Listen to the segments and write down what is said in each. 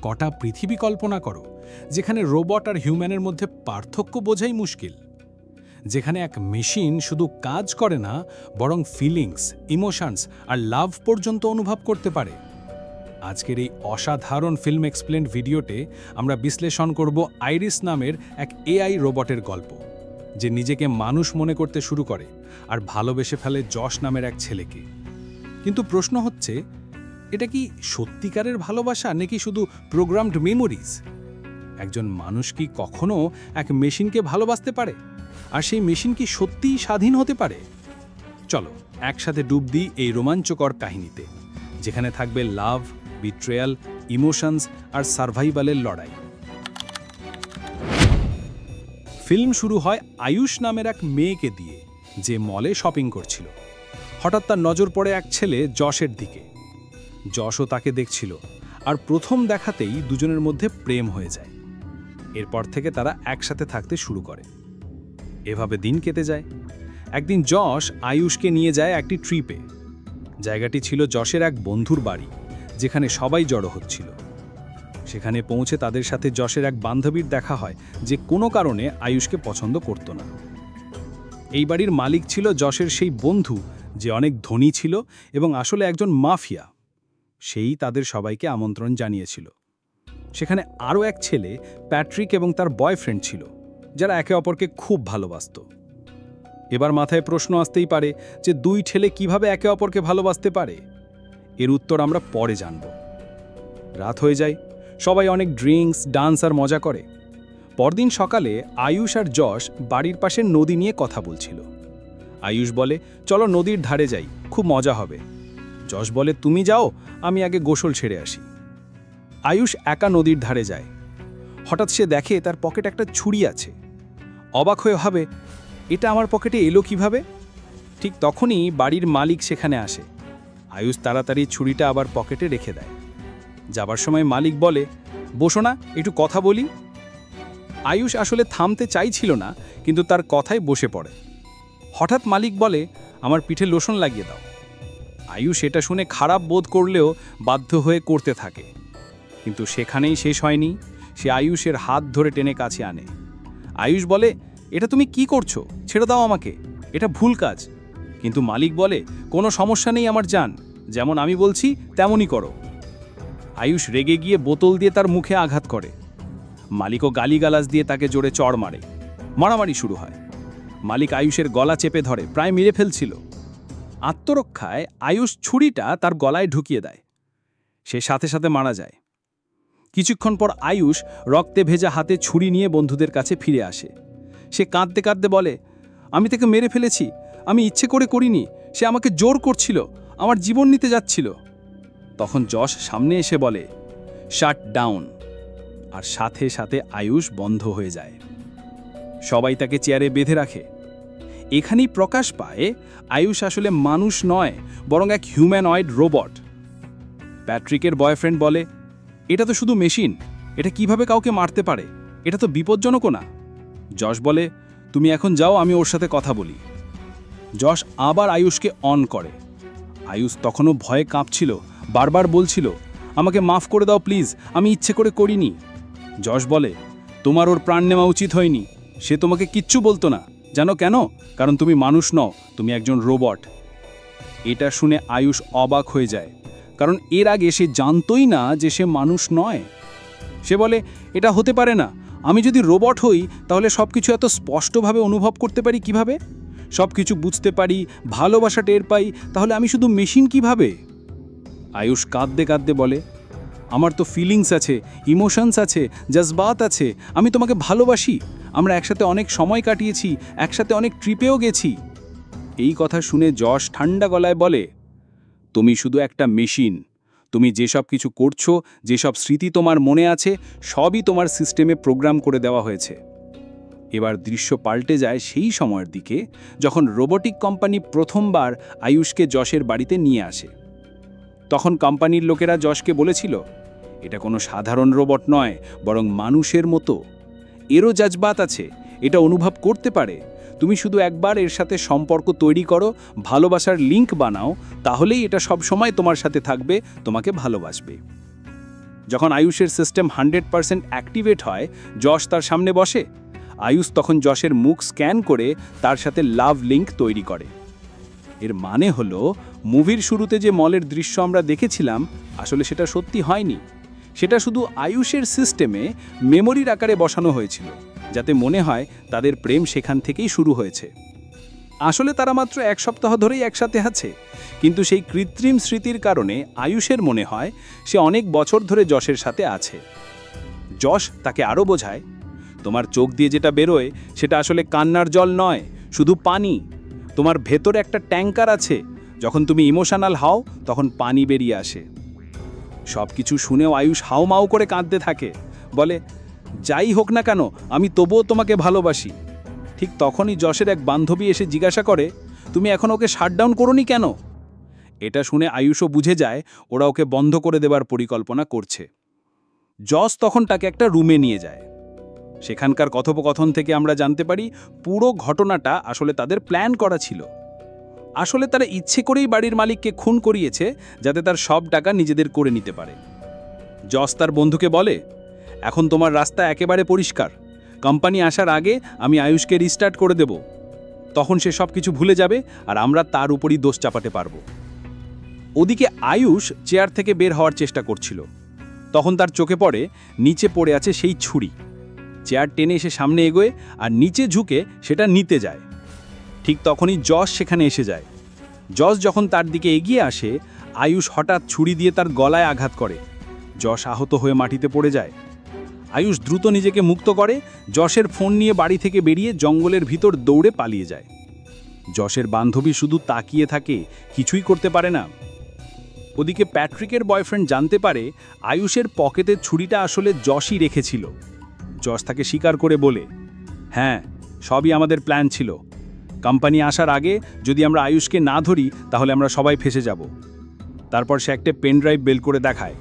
কটা পৃথিবী কল্পনা করো যেখানে রোবট আর হিউম্যানের মধ্যে পার্থক্য বোঝাই মুশকিল, যেখানে এক মেশিন শুধু কাজ করে না বরং ফিলিংস, ইমোশনস আর লাভ পর্যন্ত অনুভব করতে পারে। আজকের এই অসাধারণ ফিল্ম এক্সপ্লেন্ড ভিডিওতে আমরা বিশ্লেষণ করব আইরিস নামের এক এআই রোবটের গল্প, যে নিজেকে মানুষ মনে করতে শুরু করে আর ভালোবেসে ফেলে যশ নামের এক ছেলেকে। কিন্তু প্রশ্ন হচ্ছে, এটা কি সত্যিকারের ভালোবাসা নাকি শুধু প্রোগ্রামড মেমোরিজ? একজন মানুষ কি কখনো এক মেশিনকে ভালোবাসতে পারে? আর সেই মেশিন কি সত্যিই স্বাধীন হতে পারে? চলো একসাথে ডুব দিই এই রোমাঞ্চকর কাহিনীতে, যেখানে থাকবে লাভ, বিট্রেয়াল, ইমোশনস আর সার্ভাইভালের লড়াই। ফিল্ম শুরু হয় আয়ুষ নামের এক মেয়েকে দিয়ে, যে মলে শপিং করছিল। হঠাৎ তার নজর পড়ে এক ছেলে যশের দিকে। যশও তাকে দেখছিল, আর প্রথম দেখাতেই দুজনের মধ্যে প্রেম হয়ে যায়। এরপর থেকে তারা একসাথে থাকতে শুরু করে। এভাবে দিন কেটে যায়। একদিন যশ আয়ুষকে নিয়ে যায় একটি ট্রিপে। জায়গাটি ছিল যশের এক বন্ধুর বাড়ি, যেখানে সবাই জড়ো হচ্ছিল। সেখানে পৌঁছে তাদের সাথে যশের এক বান্ধবীর দেখা হয়, যে কোনো কারণে আয়ুষকে পছন্দ করত না। এই বাড়ির মালিক ছিল যশের সেই বন্ধু, যে অনেক ধনী ছিল এবং আসলে একজন মাফিয়া। সেই তাদের সবাইকে আমন্ত্রণ জানিয়েছিল। সেখানে আরও এক ছেলে, প্যাট্রিক, এবং তার বয়ফ্রেন্ড ছিল, যারা একে অপরকে খুব ভালোবাসত। এবার মাথায় প্রশ্ন আসতেই পারে যে দুই ছেলে কিভাবে একে অপরকে ভালোবাসতে পারে। এর উত্তর আমরা পরে জানব। রাত হয়ে যায়, সবাই অনেক ড্রিঙ্কস, ডান্স আর মজা করে। পরদিন সকালে আয়ুষ আর যশ বাড়ির পাশে নদী নিয়ে কথা বলছিল। আয়ুষ বলে, চলো নদীর ধারে যাই, খুব মজা হবে। যশ বলে, তুমি যাও, আমি আগে গোসল ছেড়ে আসি। আয়ুষ একা নদীর ধারে যায়। হঠাৎ সে দেখে তার পকেটে একটা ছুরি আছে। অবাক হয়ে ভাবে, এটা আমার পকেটে এলো কিভাবে? ঠিক তখনই বাড়ির মালিক সেখানে আসে। আয়ুষ তাড়াতাড়ি ছুরিটা আবার পকেটে রেখে দেয়। যাবার সময় মালিক বলে, বসো না, একটু কথা বলি। আয়ুষ আসলে থামতে চাইছিল না, কিন্তু তার কথায় বসে পড়ে। হঠাৎ মালিক বলে, আমার পিঠে লোশন লাগিয়ে দাও। আয়ুষ এটা শুনে খারাপ বোধ করলেও বাধ্য হয়ে করতে থাকে। কিন্তু সেখানেই শেষ হয়নি। সে আয়ুষের হাত ধরে টেনে কাছে আনে। আয়ুষ বলে, এটা তুমি কি করছো? ছেড়ে দাও আমাকে, এটা ভুল কাজ। কিন্তু মালিক বলে, কোনো সমস্যা নেই আমার জান, যেমন আমি বলছি তেমনই করো। আয়ুষ রেগে গিয়ে বোতল দিয়ে তার মুখে আঘাত করে। মালিকও গালিগালাজ দিয়ে তাকে জোরে চড় মারে। মারামারি শুরু হয়। মালিক আয়ুষের গলা চেপে ধরে, প্রায় মেরে ফেলছিল। আত্মরক্ষায় আয়ুষ ছুরিটা তার গলায় ঢুকিয়ে দেয়। সে সাথে সাথে মারা যায়। কিছুক্ষণ পর আয়ুষ রক্তে ভেজা হাতে ছুরি নিয়ে বন্ধুদের কাছে ফিরে আসে। সে কাঁদতে কাঁদতে বলে, আমি তাকে মেরে ফেলেছি, আমি ইচ্ছে করে করিনি, সে আমাকে জোর করছিল, আমার জীবন নিতে যাচ্ছিল। তখন যশ সামনে এসে বলে, শাট ডাউন। আর সাথে সাথে আয়ুষ বন্ধ হয়ে যায়। সবাই তাকে চেয়ারে বেঁধে রাখে। এখানেই প্রকাশ পায় আয়ুষ আসলে মানুষ নয়, বরং এক হিউম্যানয়েড রোবট। প্যাট্রিকের বয়ফ্রেন্ড বলে, এটা তো শুধু মেশিন, এটা কিভাবে কাউকে মারতে পারে? এটা তো বিপজ্জনকও না। যশ বলে, তুমি এখন যাও, আমি ওর সাথে কথা বলি। যশ আবার আয়ুষকে অন করে। আয়ুষ তখনও ভয়ে কাঁপছিল, বারবার বলছিল, আমাকে মাফ করে দাও প্লিজ, আমি ইচ্ছে করে করিনি। যশ বলে, তোমার ওর প্রাণ নেওয়া উচিত হয়নি, সে তোমাকে কিচ্ছু বলতো না। জানো কেন? কারণ তুমি মানুষ নও, তুমি একজন রোবট। এটা শুনে আয়ুষ অবাক হয়ে যায়, কারণ এর আগে সে জানতই না যে সে মানুষ নয়। সে বলে, এটা হতে পারে না, আমি যদি রোবট হই তাহলে সব কিছু এত স্পষ্টভাবে অনুভব করতে পারি কিভাবে? সব কিছু বুঝতে পারি, ভালোবাসা টের পাই, তাহলে আমি শুধু মেশিন কিভাবে? আয়ুষ কাঁদতে কাঁদতে বলে, আমার তো ফিলিংস আছে, ইমোশনস আছে, জজবাত আছে, আমি তোমাকে ভালোবাসি, আমরা একসাথে অনেক সময় কাটিয়েছি, একসাথে অনেক ট্রিপেও গেছি। এই কথা শুনে যশ ঠান্ডা গলায় বলে, তুমি শুধু একটা মেশিন। তুমি যেসব কিছু করছো, যেসব স্মৃতি তোমার মনে আছে, সবই তোমার সিস্টেমে প্রোগ্রাম করে দেওয়া হয়েছে। এবার দৃশ্য পাল্টে যায় সেই সময়ের দিকে, যখন রোবোটিক কোম্পানি প্রথমবার আয়ুষকে যশের বাড়িতে নিয়ে আসে। তখন কোম্পানির লোকেরা যশকে বলেছিল, এটা কোনো সাধারণ রোবট নয়, বরং মানুষের মতো। এরও জজবাত আছে, এটা অনুভব করতে পারে। তুমি শুধু একবার এর সাথে সম্পর্ক তৈরি করো, ভালোবাসার লিঙ্ক বানাও, তাহলেই এটা সব সময় তোমার সাথে থাকবে, তোমাকে ভালোবাসবে। যখন আয়ুষের সিস্টেম 100% অ্যাক্টিভেট হয়, যশ তার সামনে বসে। আয়ুষ তখন যশের মুখ স্ক্যান করে তার সাথে লাভ লিঙ্ক তৈরি করে। এর মানে হলো, মুভির শুরুতে যে মলের দৃশ্য আমরা দেখেছিলাম, আসলে সেটা সত্যি হয়নি। সেটা শুধু আয়ুষের সিস্টেমে মেমোরির আকারে বসানো হয়েছিল, যাতে মনে হয় তাদের প্রেম সেখান থেকেই শুরু হয়েছে। আসলে তারা মাত্র 1 সপ্তাহ ধরেই একসাথে আছে, কিন্তু সেই কৃত্রিম স্মৃতির কারণে আয়ুষের মনে হয় সে অনেক বছর ধরে যশের সাথে আছে। যশ তাকে আরও বোঝায়, তোমার চোখ দিয়ে যেটা বেরোয় সেটা আসলে কান্নার জল নয়, শুধু পানি। তোমার ভেতরে একটা ট্যাঙ্কার আছে, যখন তুমি ইমোশনাল হও তখন পানি বেরিয়ে আসে। সব কিছু শুনেও আয়ুষ হাউমাউ করে কাঁদতে থাকে, বলে, যাই হোক না কেন, আমি তবুও তোমাকে ভালোবাসি। ঠিক তখনই যশের এক বান্ধবী এসে জিজ্ঞাসা করে, তুমি এখন ওকে শাটডাউন করোনি কেন? এটা শুনে আয়ুষও বুঝে যায় ওরা ওকে বন্ধ করে দেবার পরিকল্পনা করছে। যশ তখন তাকে একটা রুমে নিয়ে যায়। সেখানকার কথোপকথন থেকে আমরা জানতে পারি পুরো ঘটনাটা আসলে তাদের প্ল্যান করা ছিল। আসলে তারা ইচ্ছে করেই বাড়ির মালিককে খুন করিয়েছে, যাতে তার সব টাকা নিজেদের করে নিতে পারে। যশ তার বন্ধুকে বলে, এখন তোমার রাস্তা একেবারে পরিষ্কার। কোম্পানি আসার আগে আমি আয়ুষকে রিস্টার্ট করে দেব। তখন সে সব কিছু ভুলে যাবে আর আমরা তার উপরই দোষ চাপাতে পারব। ওদিকে আয়ুষ চেয়ার থেকে বের হওয়ার চেষ্টা করছিল। তখন তার চোখে পড়ে নিচে পড়ে আছে সেই ছুরি। চেয়ার টেনে এসে সামনে এগোয় আর নিচে ঝুঁকে সেটা নিতে যায়। ঠিক তখনই যশ সেখানে এসে যায়। যশ যখন তার দিকে এগিয়ে আসে, আয়ুষ হঠাৎ ছুরি দিয়ে তার গলায় আঘাত করে। যশ আহত হয়ে মাটিতে পড়ে যায়। আয়ুষ দ্রুত নিজেকে মুক্ত করে, যশের ফোন নিয়ে বাড়ি থেকে বেরিয়ে জঙ্গলের ভিতর দৌড়ে পালিয়ে যায়। যশের বান্ধবী শুধু তাকিয়ে থাকে, কিছুই করতে পারে না। ওদিকে প্যাট্রিকের বয়ফ্রেন্ড জানতে পারে আয়ুষের পকেটের ছুরিটা আসলে যশই রেখেছিল। যশ তাকে স্বীকার করে বলে, হ্যাঁ, সবই আমাদের প্ল্যান ছিল। কোম্পানি আসার আগে যদি আমরা আয়ুষকে না ধরি তাহলে আমরা সবাই ফেঁসে যাব। তারপর সে একটা পেনড্রাইভ বের করে দেখায়।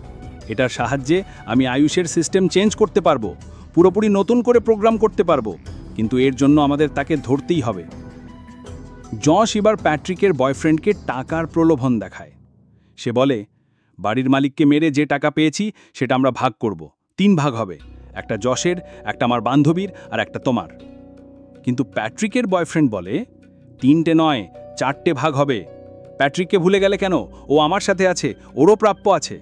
এটার সাহায্যে আমি আয়ুষের সিস্টেম চেঞ্জ করতে পারবো, পুরোপুরি নতুন করে প্রোগ্রাম করতে পারবো, কিন্তু এর জন্য আমাদের তাকে ধরতেই হবে। যশ এবার প্যাট্রিকের বয়ফ্রেন্ডকে টাকার প্রলোভন দেখায়। সে বলে, বাড়ির মালিককে মেরে যে টাকা পেয়েছি সেটা আমরা ভাগ করব, 3 ভাগ হবে, একটা যশের, একটা আমার বান্ধবীর আর একটা তোমার। কিন্তু প্যাট্রিকের বয়ফ্রেন্ড বলে, 3টে নয়, 4টে ভাগ হবে। প্যাট্রিককে ভুলে গেলে কেন? ও আমার সাথে আছে, ওরও প্রাপ্য আছে।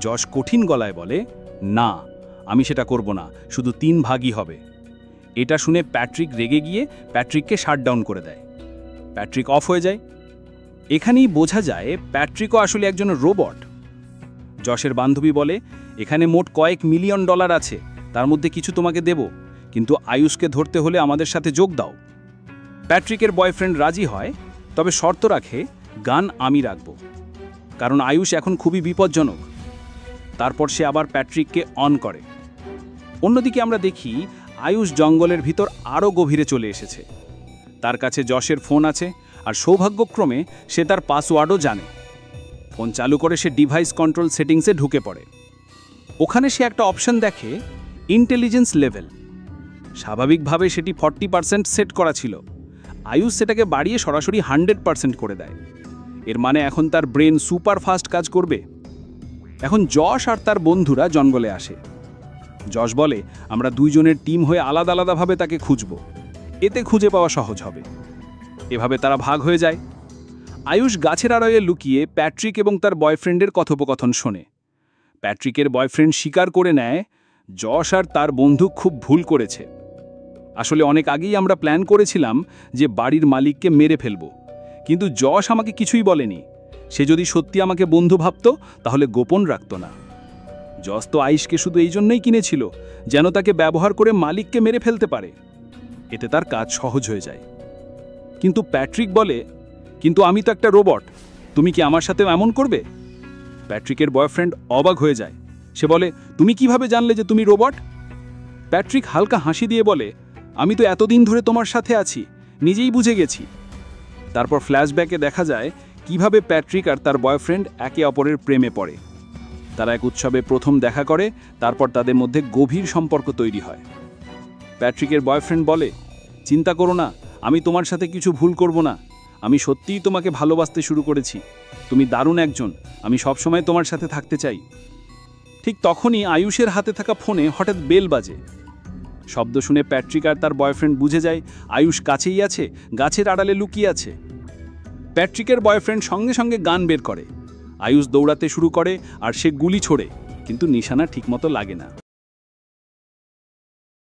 যশ কঠিন গলায় বলে, না, আমি সেটা করব না, শুধু 3 ভাগই হবে। এটা শুনে প্যাট্রিক রেগে গিয়ে প্যাট্রিককে শাটডাউন করে দেয়। প্যাট্রিক অফ হয়ে যায়। এখানেই বোঝা যায় প্যাট্রিকও আসলে একজন রোবট। যশের বান্ধবী বলে, এখানে মোট কয়েক মিলিয়ন ডলার আছে, তার মধ্যে কিছু তোমাকে দেব, কিন্তু আয়ুষকে ধরতে হলে আমাদের সাথে যোগ দাও। প্যাট্রিকের বয়ফ্রেন্ড রাজি হয়, তবে শর্ত রাখে, গান আমি রাখব, কারণ আয়ুষ এখন খুবই বিপজ্জনক। তারপর সে আবার প্যাট্রিককে অন করে। অন্যদিকে আমরা দেখি আয়ুষ জঙ্গলের ভিতর আরও গভীরে চলে এসেছে। তার কাছে যশের ফোন আছে, আর সৌভাগ্যক্রমে সে তার পাসওয়ার্ডও জানে। ফোন চালু করে সে ডিভাইস কন্ট্রোল সেটিংসে ঢুকে পড়ে। ওখানে সে একটা অপশন দেখে, ইন্টেলিজেন্স লেভেল। স্বাভাবিকভাবে সেটি 40% সেট করা ছিল। আয়ুষ সেটাকে বাড়িয়ে সরাসরি 100% করে দেয়। এর মানে এখন তার ব্রেন সুপার ফাস্ট কাজ করবে। এখন যশ আর তার বন্ধুরা জঙ্গলে আসে। যশ বলে, আমরা দুইজনের টিম হয়ে আলাদা আলাদাভাবে তাকে খুঁজব, এতে খুঁজে পাওয়া সহজ হবে। এভাবে তারা ভাগ হয়ে যায়। আয়ুষ গাছের আড়ালে লুকিয়ে প্যাট্রিক এবং তার বয়ফ্রেন্ডের কথোপকথন শোনে। প্যাট্রিকের বয়ফ্রেন্ড স্বীকার করে নেয়, যশ আর তার বন্ধু খুব ভুল করেছে। আসলে অনেক আগেই আমরা প্ল্যান করেছিলাম যে বাড়ির মালিককে মেরে ফেলব, কিন্তু যশ আমাকে কিছুই বলেনি। সে যদি সত্যি আমাকে বন্ধু ভাবত তাহলে গোপন রাখত না। যশ তো আয়ুষকে শুধু এই জন্যই কিনেছিল, যেন তাকে ব্যবহার করে মালিককে মেরে ফেলতে পারে। এতে তার কাজ সহজ হয়ে যায়। কিন্তু প্যাট্রিক বলে, কিন্তু আমি তো একটা রোবট, তুমি কি আমার সাথেও এমন করবে? প্যাট্রিকের বয়ফ্রেন্ড অবাক হয়ে যায়। সে বলে, তুমি কিভাবে জানলে যে তুমি রোবট? প্যাট্রিক হালকা হাসি দিয়ে বলে, আমি তো এতদিন ধরে তোমার সাথে আছি, নিজেই বুঝে গেছি। তারপর ফ্ল্যাশব্যাকে দেখা যায় কিভাবে প্যাট্রিক আর তার বয়ফ্রেন্ড একে অপরের প্রেমে পড়ে। তারা এক উৎসবে প্রথম দেখা করে, তারপর তাদের মধ্যে গভীর সম্পর্ক তৈরি হয়। প্যাট্রিকের বয়ফ্রেন্ড বলে, চিন্তা করো না, আমি তোমার সাথে কিছু ভুল করব না। আমি সত্যিই তোমাকে ভালোবাসতে শুরু করেছি। তুমি দারুণ একজন, আমি সবসময় তোমার সাথে থাকতে চাই। ঠিক তখনই আয়ুষের হাতে থাকা ফোনে হঠাৎ বেল বাজে। শব্দ শুনে প্যাট্রিক আর তার বয়ফ্রেন্ড বুঝে যায় আয়ুষ কাছেই আছে, গাছের আড়ালে লুকিয়ে আছে। প্যাট্রিকের বয়ফ্রেন্ড সঙ্গে সঙ্গে গান বের করে। আয়ুষ দৌড়াতে শুরু করে আর সে গুলি ছোড়ে, কিন্তু নিশানা ঠিকমতো লাগে না।